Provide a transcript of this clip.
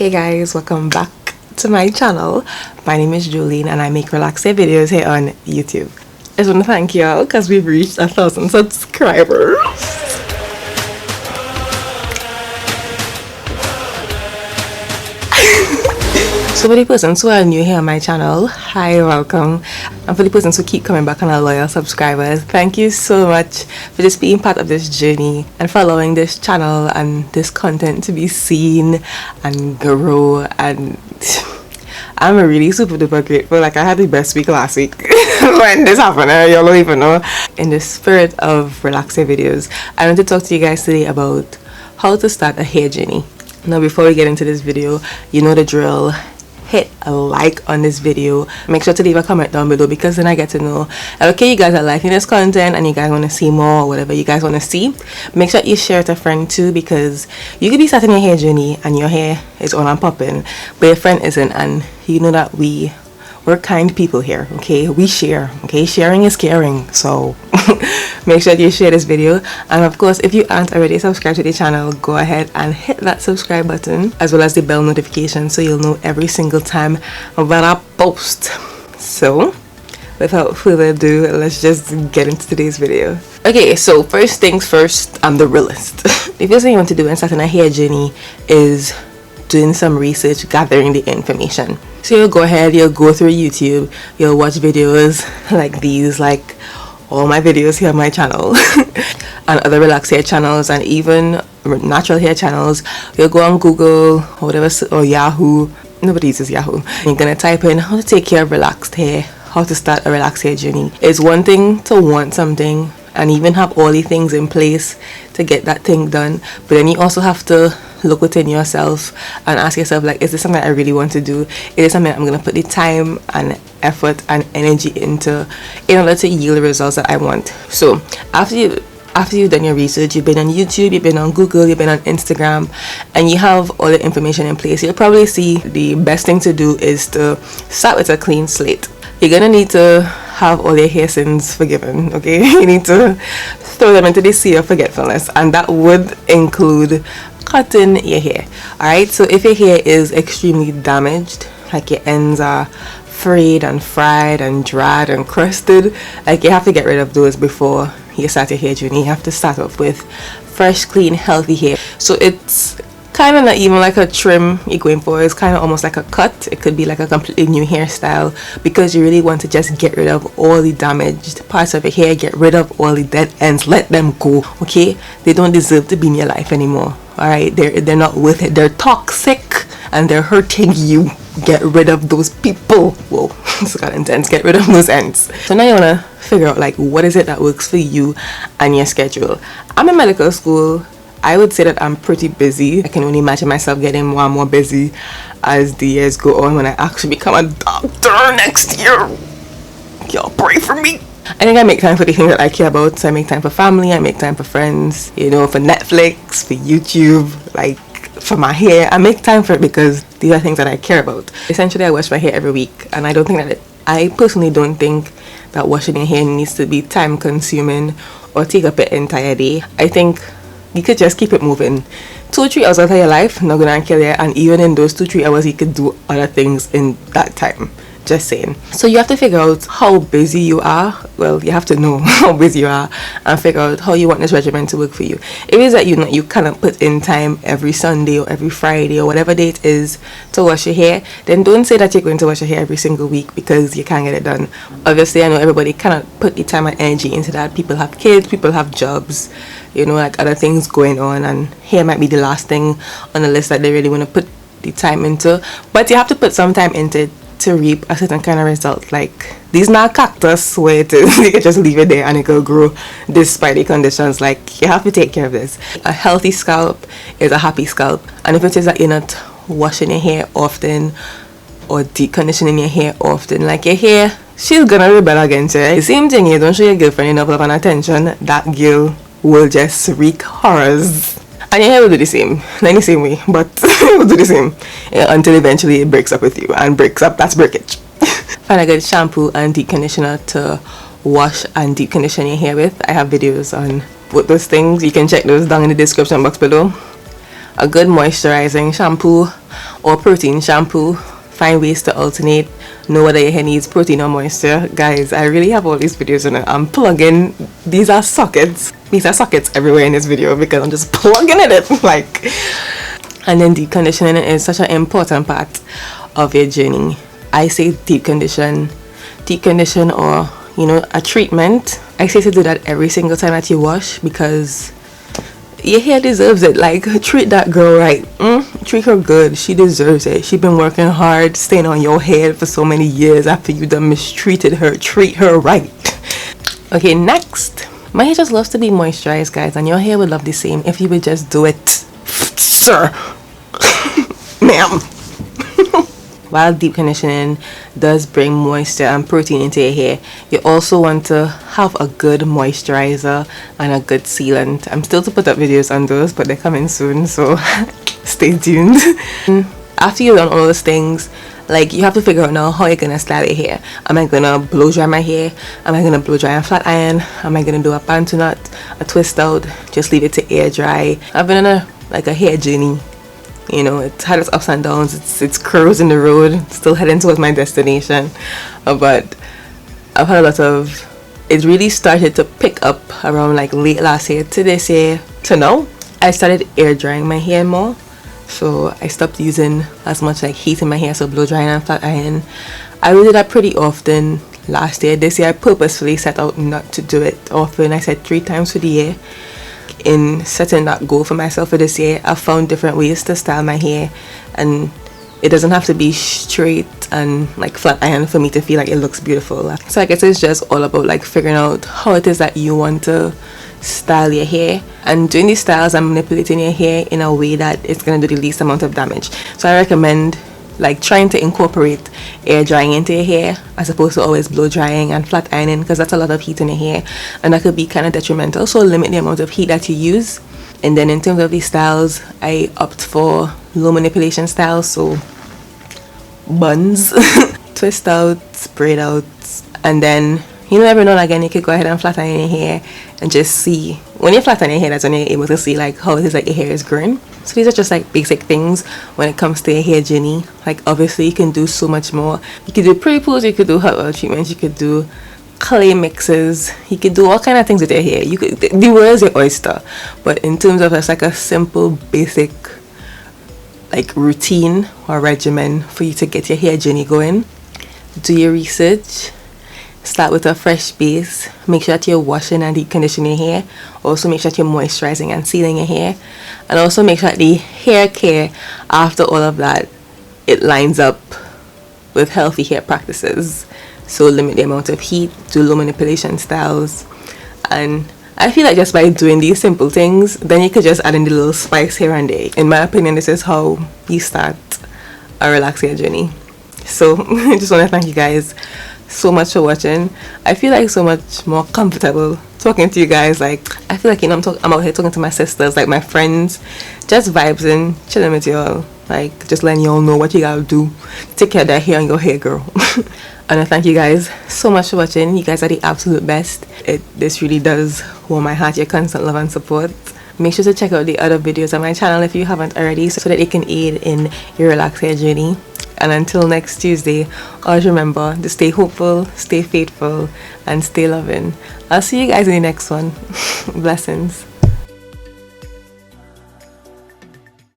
Hey guys, welcome back to my channel. My name is Jolene and I make relaxing videos here on YouTube. I just want to thank y'all because we've reached 1,000 subscribers. So for the persons who are new here on my channel, hi, welcome. And for the persons who keep coming back and are loyal subscribers, thank you so much for just being part of this journey and for allowing this channel and this content to be seen and grow. And I'm really super duper grateful. Like, I had the best week last week when this happened. Y'all don't even know. In the spirit of relaxing videos, I want to talk to you guys today about how to start a hair journey. Now, before we get into this video, you know the drill. Hit a like on this video. Make sure to leave a comment down below because then I get to know, okay, you guys are liking this content and you guys want to see more or whatever you guys want to see. Make sure you share it to a friend too, because you could be starting your hair journey and your hair is on and popping, but your friend isn't, and you know that we're kind people here, okay? We share, okay? Sharing is caring. So make sure you share this video, and of course, if you aren't already subscribed to the channel, go ahead and hit that subscribe button as well as the bell notification so you'll know every single time that I post. So without further ado, let's just get into today's video. Okay, so first things first, I'm the realist. The first thing you want to do in starting a hair journey is doing some research, gathering the information. So you'll go ahead, you'll go through YouTube, you'll watch videos like these, like all my videos here on my channel and other relaxed hair channels and even natural hair channels. You'll go on Google or whatever, or Yahoo. Nobody uses Yahoo. You're gonna type in how to take care of relaxed hair, how to start a relaxed hair journey. It's one thing to want something and even have all the things in place to get that thing done, but then you also have to look within yourself and ask yourself, like, is this something I really want to do? Is this something I'm going to put the time and effort and energy into in order to yield the results that I want? So after you've done your research, you've been on YouTube, you've been on Google, you've been on Instagram, and you have all the information in place, you'll probably see the best thing to do is to start with a clean slate. You're gonna need to have all your hair sins forgiven, okay? You need to throw them into the sea of forgetfulness, and that would include cutting your hair. Alright, so if your hair is extremely damaged, like your ends are frayed and fried and dried and crusted, like, you have to get rid of those before you start your hair journey. You have to start off with fresh, clean, healthy hair. So it's kind of not even like a trim you're going for, it's kind of almost like a cut. It could be like a completely new hairstyle because you really want to just get rid of all the damaged parts of your hair, get rid of all the dead ends, let them go, okay? They don't deserve to be in your life anymore. Alright, they're not worth it. They're toxic and they're hurting you. Get rid of those people. Whoa, it's got intense. Get rid of those ends. So now you want to figure out, like, what is it that works for you and your schedule. I'm in medical school. I would say that I'm pretty busy. I can only imagine myself getting more and more busy as the years go on when I actually become a doctor next year. Y'all pray for me. I think I make time for the things that I care about. So I make time for family, I make time for friends, you know, for Netflix, for YouTube, like for my hair. I make time for it because these are things that I care about. Essentially, I wash my hair every week, and I don't think that I personally don't think that washing your hair needs to be time consuming or take up an entire day. I think you could just keep it moving. 2 or 3 hours out of your life, not gonna kill you, and even in those 2 or 3 hours you could do other things in that time. Just saying. So you have to figure out how busy you are. Well, you have to know how busy you are and figure out how you want this regimen to work for you. If it's that you cannot put in time every Sunday or every Friday or whatever day it is to wash your hair, then don't say that you're going to wash your hair every single week because you can't get it done. Obviously, I know everybody cannot put the time and energy into that. People have kids, people have jobs, you know, like other things going on, and hair might be the last thing on the list that they really want to put the time into. But you have to put some time into it to reap a certain kind of result. Like, these not cactus where it is. You can just leave it there and it will grow despite the conditions. Like, you have to take care of this. A healthy scalp is a happy scalp, and if it is that you're not washing your hair often or deep conditioning your hair often, like, your hair, she's gonna rebel against you. The same thing, you don't show your girlfriend enough love and attention, that girl will just wreak horrors. And your hair will do the same, not in the same way, but it will do the same until eventually it breaks up with you. And breaks up, that's breakage. Find a good shampoo and deep conditioner to wash and deep condition your hair with. I have videos on both those things. You can check those down in the description box below. a good moisturizing shampoo or protein shampoo. Find ways to alternate. Know whether your hair needs protein or moisture. Guys, I really have all these videos and I'm plugging. These are sockets everywhere in this video because I'm just plugging it in like. And then deep conditioning is such an important part of your journey. I say deep condition or a treatment. I say to do that every single time that you wash because your hair deserves it. Like, treat that girl right. Treat her good. She deserves it. She been working hard, staying on your head for so many years after you done mistreated her. Treat her right. Okay, next. My hair just loves to be moisturized, guys, and your hair would love the same if you would just do it, sir. Ma'am. While deep conditioning does bring moisture and protein into your hair, you also want to have a good moisturizer and a good sealant. I'm still to put up videos on those, but they're coming soon, so stay tuned. After you've done all those things, like, you have to figure out now how you're gonna style your hair. Am I gonna blow dry my hair? Am I gonna blow dry and flat iron? Am I gonna do a panto knot, a twist out, just leave it to air dry? I've been on a hair journey. It's had its ups and downs. It's curves in the road, still heading towards my destination. But I've had a lot of, it really started to pick up around like late last year to this year to now. I started air drying my hair more. So I stopped using as much like heat in my hair, so blow drying and flat iron. I did that pretty often last year. This year I purposefully set out not to do it often. I said 3 times for the year. In setting that goal for myself for this year, I've found different ways to style my hair, and it doesn't have to be straight and like flat iron for me to feel like it looks beautiful. So I guess it's just all about like figuring out how it is that you want to style your hair, and doing these styles and manipulating your hair in a way that it's going to do the least amount of damage. So I recommend like trying to incorporate air drying into your hair as opposed to always blow drying and flat ironing, because that's a lot of heat in your hair and that could be kind of detrimental. So limit the amount of heat that you use. And then in terms of these styles, I opt for low manipulation styles, so buns, twist outs, braid outs, and then every now and again you could go ahead and flat iron your hair and just see. When you flat iron your hair, that's when you're able to see like how it is like your hair is growing. So these are just like basic things when it comes to your hair journey. Like, obviously you can do so much more. You could do pre-pools, you could do hot oil treatments, you could do clay mixes, you could do all kind of things with your hair. The world is your oyster. But in terms of just like a simple basic like routine or regimen for you to get your hair journey going, do your research. Start with a fresh base. Make sure that you're washing and deep conditioning your hair. Also make sure that you're moisturizing and sealing your hair. And also make sure that the hair care after all of that, it lines up with healthy hair practices. So limit the amount of heat, do low manipulation styles. And I feel like just by doing these simple things, then you could just add in the little spice here and there. In my opinion, this is how you start a relaxed hair journey. So I just want to thank you guys so much for watching. I feel like so much more comfortable talking to you guys. Like, I feel like I'm out here talking to my sisters, like my friends, just vibes and chilling with y'all, like just letting y'all know what you gotta do to take care of that hair and your hair, girl. And I thank you guys so much for watching. You guys are the absolute best. This really does warm my heart, your constant love and support. Make sure to check out the other videos on my channel if you haven't already, so that it can aid in your relaxed hair journey. And until next Tuesday, always remember to stay hopeful, stay faithful, and stay loving. I'll see you guys in the next one. Blessings.